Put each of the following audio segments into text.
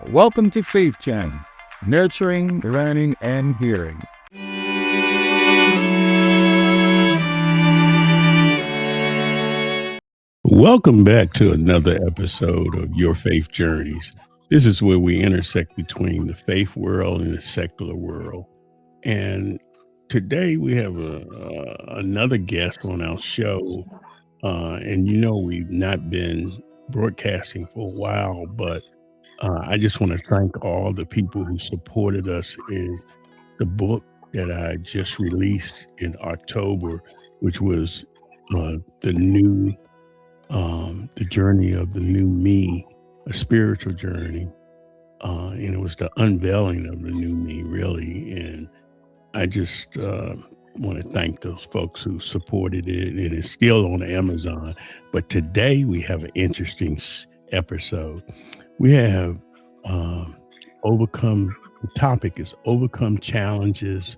Welcome to Faith Jam, nurturing, learning, and hearing. Welcome back to another episode of Your Faith Journeys. This is where we intersect between the faith world and the secular world. And today we have another guest on our show. And we've not been broadcasting for a while, but I just want to thank all the people who supported us in the book that I just released in October, which was the new the journey of the new me, a spiritual journey. And it was the unveiling of the new me, really. And I just want to thank those folks who supported it. It is still on Amazon. But today we have an interesting episode. We have the topic is overcome challenges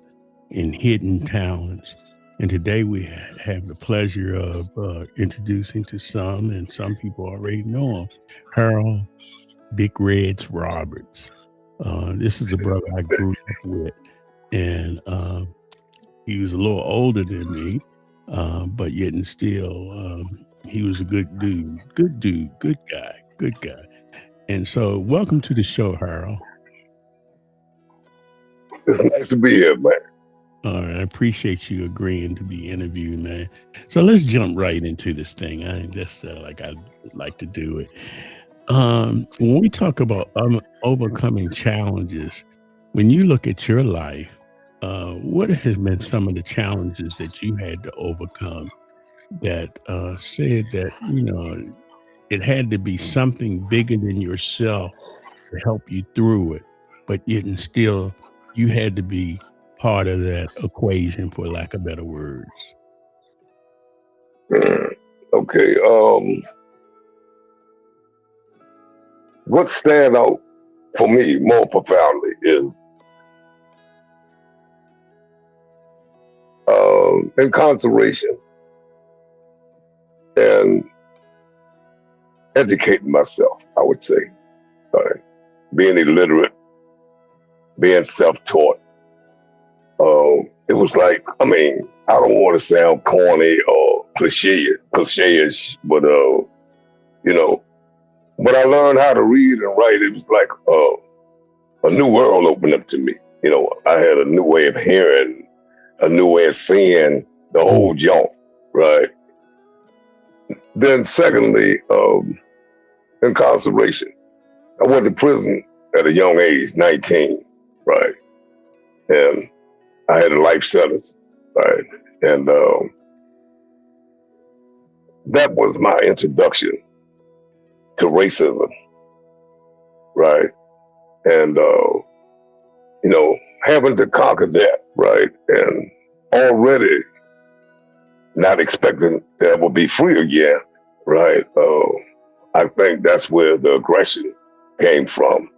and hidden talents. And today we have the pleasure of introducing to some, and some people already know him, Harold Big Reds Roberts. This is a brother I grew up with, and he was a little older than me, but yet and still, he was a good dude, good guy. And so, welcome to the show, Harold. It's nice to be here, man. All right, I appreciate you agreeing to be interviewed, man. So let's jump right into this thing. I just like I like to do it. When we talk about overcoming challenges, when you look at your life, what has been some of the challenges that you had to overcome that said that it had to be something bigger than yourself to help you through it, but yet and still you had to be part of that equation, for lack of better words? Okay. What stand out for me more profoundly is incarceration and educating myself, I would say. Being illiterate, being self-taught. It was like, I don't want to sound corny or cliche-ish, but when I learned how to read and write, it was like a new world opened up to me. I had a new way of hearing, a new way of seeing the whole junk, right? Then secondly, incarceration. I went to prison at a young age, 19, right? And I had a life sentence, right? And that was my introduction to racism, right? And, having to conquer that, right? And already not expecting that I would be free again, right? I think that's where the aggression came from.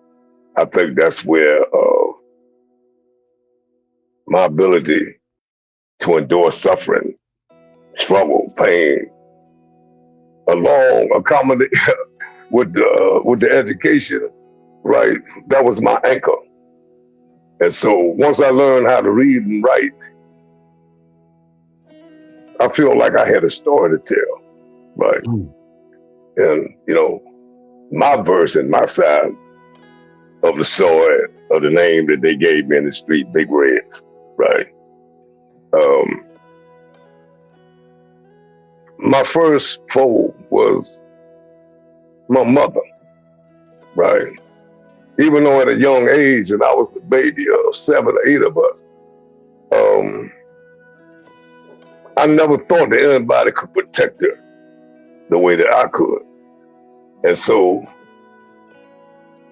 I think that's where my ability to endure suffering, struggle, pain, along accommodate with the education, right? That was my anchor. And so once I learned how to read and write, I feel like I had a story to tell, right? And my version, my side of the story of the name that they gave me in the street, Big Reds, right? My first foe was my mother, right? Even though at a young age, and I was the baby of 7 or 8 of us, I never thought that anybody could protect her the way that I could. And so,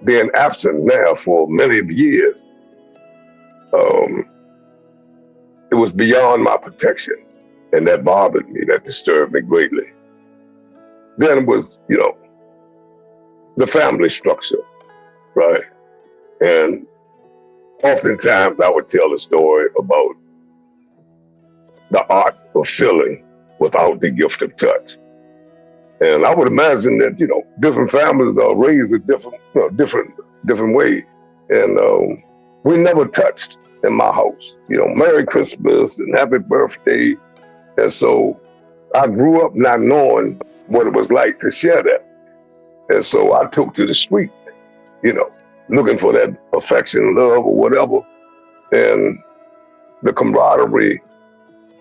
being absent now for many years, it was beyond my protection. And that bothered me, that disturbed me greatly. Then it was, the family structure, right? And oftentimes I would tell a story about the art of feeling without the gift of touch. And I would imagine that, different families are raised at different different way. And we never touched in my house. Merry Christmas and happy birthday. And so I grew up not knowing what it was like to share that. And so I took to the street, looking for that affection, love, or whatever. And the camaraderie,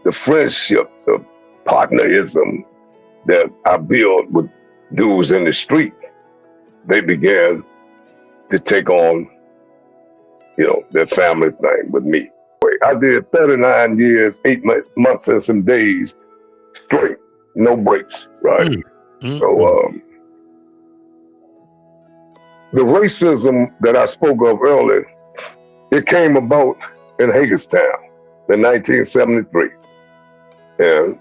the friendship, the partnerism that I built with dudes in the street, they began to take on, their family thing with me. I did 39 years, 8 months and some days straight, no breaks, right? Mm-hmm. So the racism that I spoke of earlier, it came about in Hagerstown in 1973. And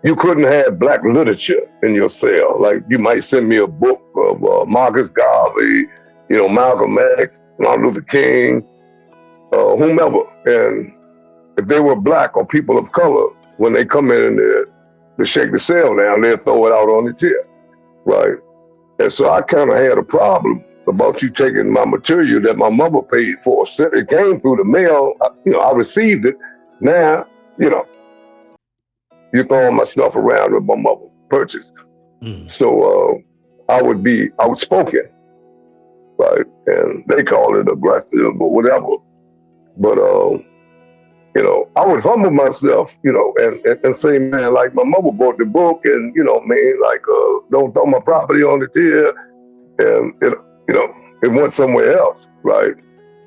you couldn't have Black literature in your cell. Like you might send me a book of Marcus Garvey, Malcolm X, Martin Luther King, whomever. And if they were Black or people of color, when they come in there to shake the cell down, they'll throw it out on the tip, right? And so I kind of had a problem about you taking my material that my mother paid for. It came through the mail, I received it. Now, you're throwing my stuff around with my mother purchased. So I would be outspoken, right? And they call it aggressive or whatever. But, I would humble myself, and say, man, like my mother bought the book and, don't throw my property on the tier. And, it went somewhere else, right?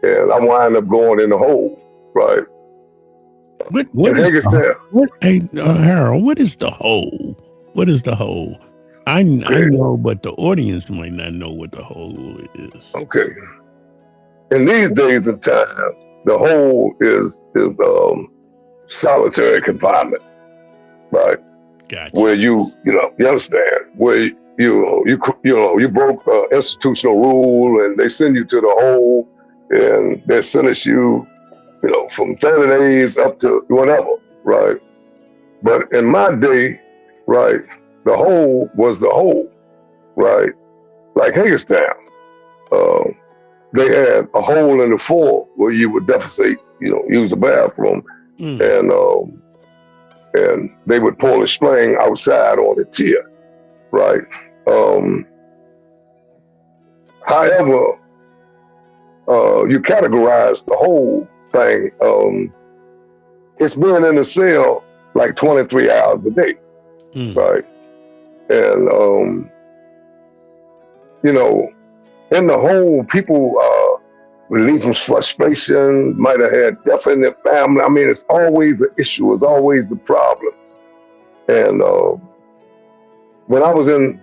And I wind up going in the hole, right? Harold, what is the hole? What is the hole? I know, but the audience might not know what the hole is. Okay. In these days and times, the hole is solitary confinement, right? Gotcha. Where you understand, where you broke institutional rule and they send you to the hole and they sentence you, from 30 days up to whatever, right? But in my day, right, the hole was the hole, right? Like Hagerstown, they had a hole in the floor where you would defecate, use the bathroom, and they would pull a string outside on the tier, right? However, you categorize the whole thing. It's being in the cell like 23 hours a day, right? And in the hole, people relieve from frustration, might have had death in their family. I mean, it's always an issue. It's always the problem. And when I was in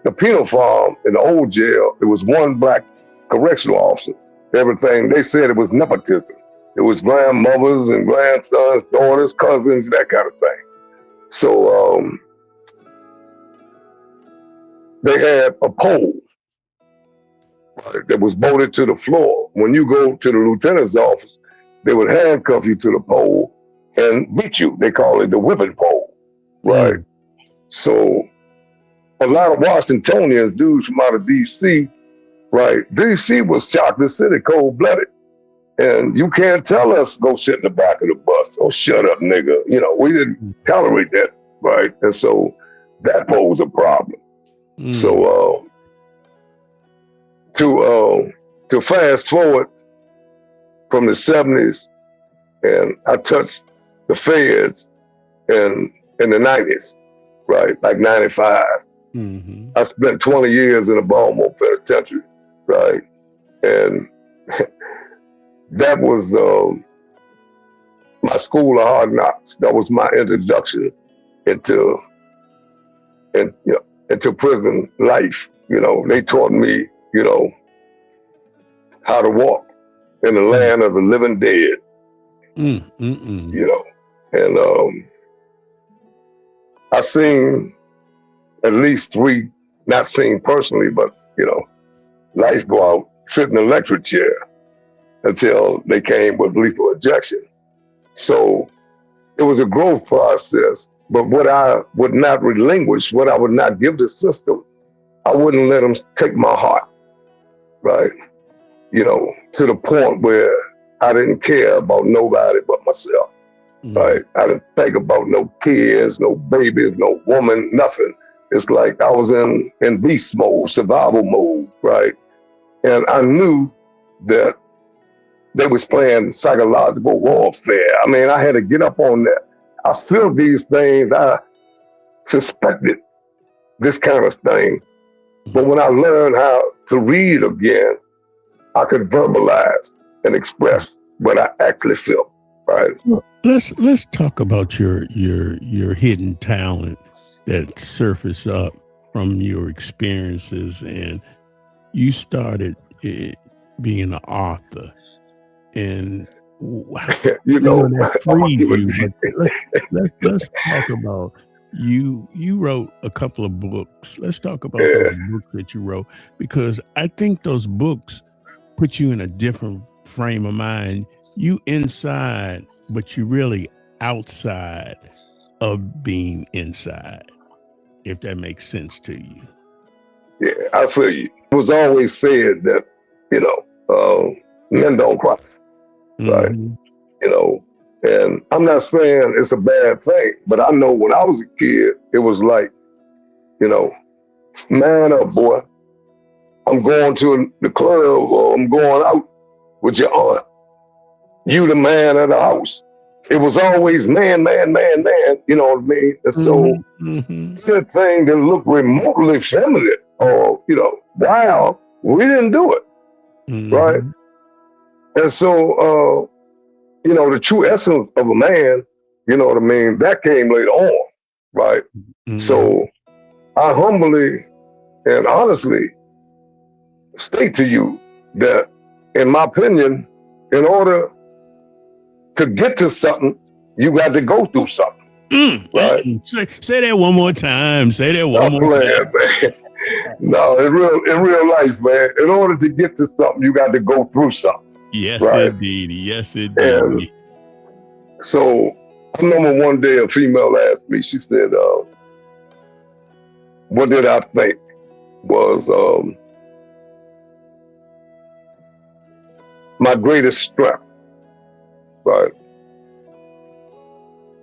the penal farm in the old jail, there was one Black correctional officer. Everything, they said it was nepotism. It was grandmothers and grandsons, daughters, cousins, that kind of thing. So they had a pole that was bolted to the floor. When you go to the lieutenant's office, they would handcuff you to the pole and beat you. They call it the whipping pole, right? So a lot of Washingtonians, dudes from out of D.C., right? D.C. was chocolate city, cold-blooded. And you can't tell us go sit in the back of the bus or shut up, nigga. We didn't tolerate that, right? And so that posed a problem. So to fast forward from the 70s, and I touched the feds in the 90s, right? Like 95. I spent 20 years in the Baltimore Penitentiary, right? And that was my school of hard knocks. That was my introduction into prison life. They taught me, how to walk in the land of the living dead. And I seen at least 3, not seen personally, but lights go out, sit in the electric chair until they came with lethal injection. So it was a growth process, but what I would not relinquish, what I would not give the system, I wouldn't let them take my heart, right? to the point where I didn't care about nobody but myself. Right? I didn't think about no kids, no babies, no woman, nothing. It's like I was in beast mode, survival mode, right? And I knew that they was playing psychological warfare. I mean, I had to get up on that. I feel these things. I suspected this kind of thing. But when I learned how to read again, I could verbalize and express what I actually feel. Right. Well, let's talk about your hidden talent that surfaced up from your experiences, and you started being an author, and that freed you. But let's talk about you wrote a couple of books. Let's talk about those books that you wrote, because I think those books put you in a different frame of mind. You inside, but you really outside of being inside, if that makes sense to you. Yeah, I feel you. It was always said that, men don't cry, right? And I'm not saying it's a bad thing, but I know when I was a kid, it was like, man up, boy. I'm going to the club, or I'm going out with your aunt. You the man of the house. It was always man, you know what I mean? And so anything that looked remotely feminine or, wild, we didn't do it. Right? And so, the true essence of a man, you know what I mean, that came later on, right? So I humbly and honestly state to you that, in my opinion, in order to get to something, you got to go through something. Right? Say that one more time. Say that one more time. Man. No, in real life, man, in order to get to something, you got to go through something. Yes, right? Indeed. Yes, indeed. And so I remember one day a female asked me, she said, what did I think was my greatest strength? Right.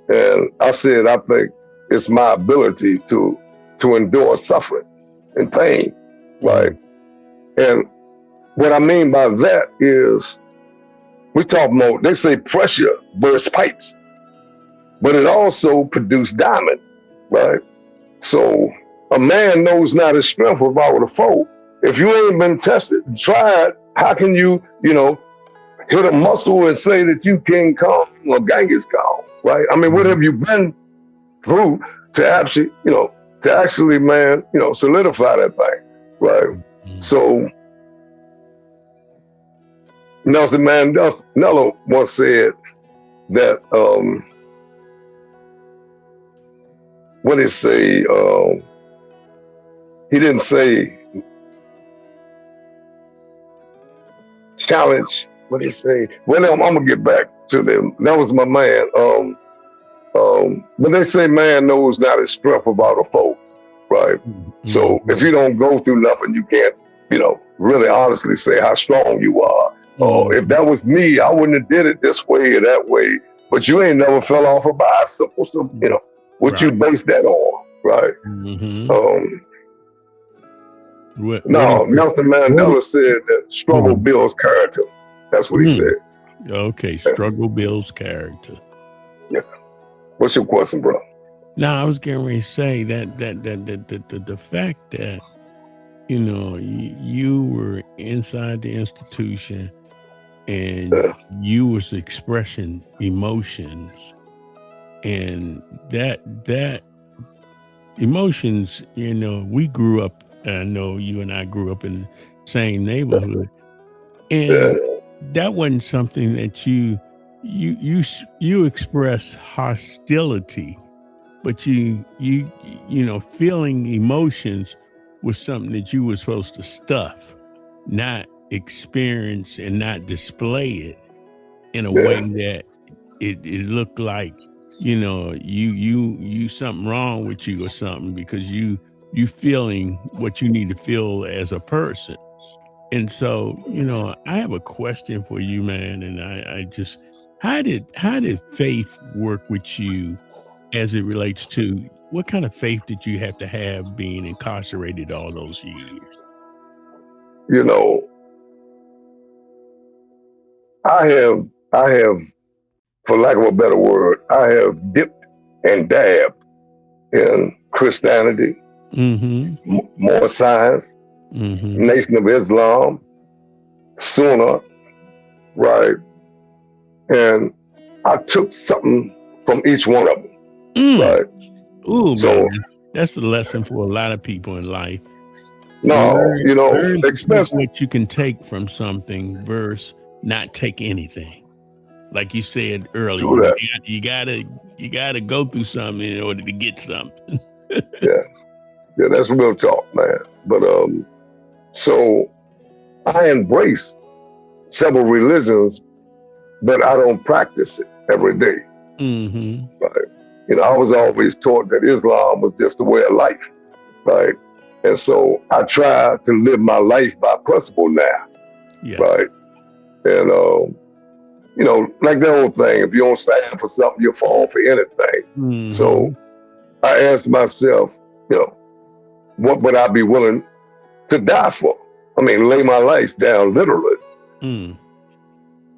And I said, I think it's my ability to endure suffering and pain. Right. And what I mean by that is, we talk about, they say pressure bursts pipes, but it also produced diamond. Right. So a man knows not his strength without a foe. If you ain't been tested and tried, how can you, hit a muscle and say that you King Kong or Genghis Khan, right? I mean, what have you been through to actually, man, solidify that thing, right? So Nelson Mandela once said that, what did he say? He didn't say challenge. What did he say? Well, I'm gonna get back to them. That was my man. But they say man knows not his strength without a foe, right? So if you don't go through nothing, you can't, really honestly say how strong you are. If that was me, I wouldn't have did it this way or that way. But you ain't never fell off a bicycle, so what you base that on, right? Nelson Mandela said that struggle builds character. That's what he said. Okay, struggle builds character. Yeah. What's your question, bro? Now, I was getting ready to say that the fact that you were inside the institution and you was expressing emotions, and that emotions, we grew up. I know you and I grew up in the same neighborhood, and that wasn't something that you express hostility, but you feeling emotions was something that you were supposed to stuff, not experience and not display it in a way that it looked like you something wrong with you or something, because you feeling what you need to feel as a person. And so, I have a question for you, man. And I just, how did faith work with you as it relates to what kind of faith did you have to have being incarcerated all those years? You know, I have, for lack of a better word, I have dipped and dabbed in Christianity, more science, Nation of Islam, Sunnah, right? And I took something from each one of them, right? Ooh, So, man, that's a lesson for a lot of people in life. no, Learn to take especially, what you can take from something versus not take anything. Like you said earlier, do that. you gotta go through something in order to get something. Yeah, that's real talk, man. But so I embrace several religions, but I don't practice it every day. Right? I was always taught that Islam was just a way of life, right? And so I try to live my life by principle now, Yes. right? And like the old thing, if you don't stand for something, you'll fall for anything. So I asked myself, what would I be willing to die for? I mean, lay my life down literally. And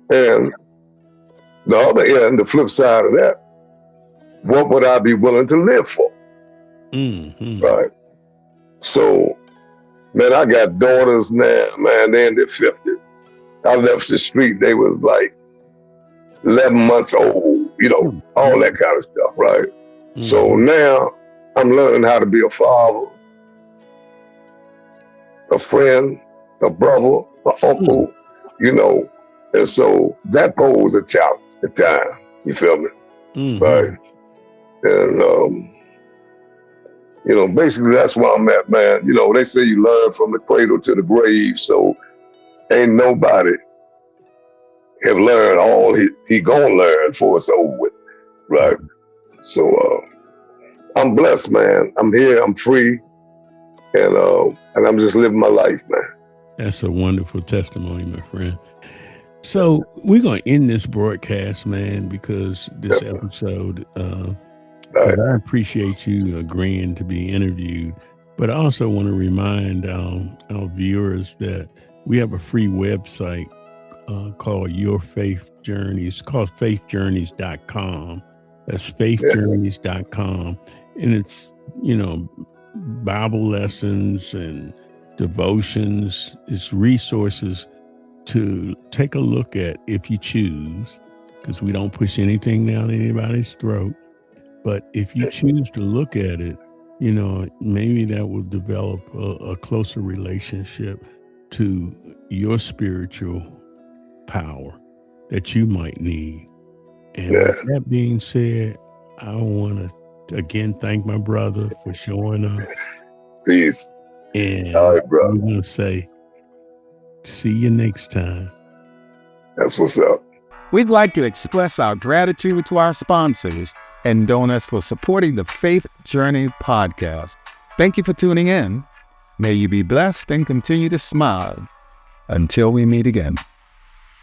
the other end, the flip side of that, what would I be willing to live for? Right? So, man, I got daughters now, man, they're in their 50s. I left the street, they was like 11 months old, all that kind of stuff, right? So now I'm learning how to be a father, a friend, a brother, an uncle, and so that poses a challenge at times, you feel me? Right? And, basically that's where I'm at, man. They say you learn from the cradle to the grave, so ain't nobody have learned all he gonna learn before it's over with, right? So I'm blessed, man. I'm here, I'm free, and I'm just living my life, man. That's a wonderful testimony, my friend. So we're going to end this broadcast, man, because this episode, I appreciate you agreeing to be interviewed, but I also want to remind our viewers that we have a free website called Your Faith Journeys, called faithjourneys.com. That's faithjourneys.com. And it's, Bible lessons and devotions. It's resources to take a look at if you choose, because we don't push anything down anybody's throat. But if you choose to look at it, maybe that will develop a closer relationship to your spiritual power that you might need. And with that being said, I want to again thank my brother for showing up. Peace. And all right, bro. I'm going to say, see you next time. That's what's up. We'd like to express our gratitude to our sponsors and donors for supporting the Faith Journey podcast. Thank you for tuning in. May you be blessed and continue to smile. Until we meet again.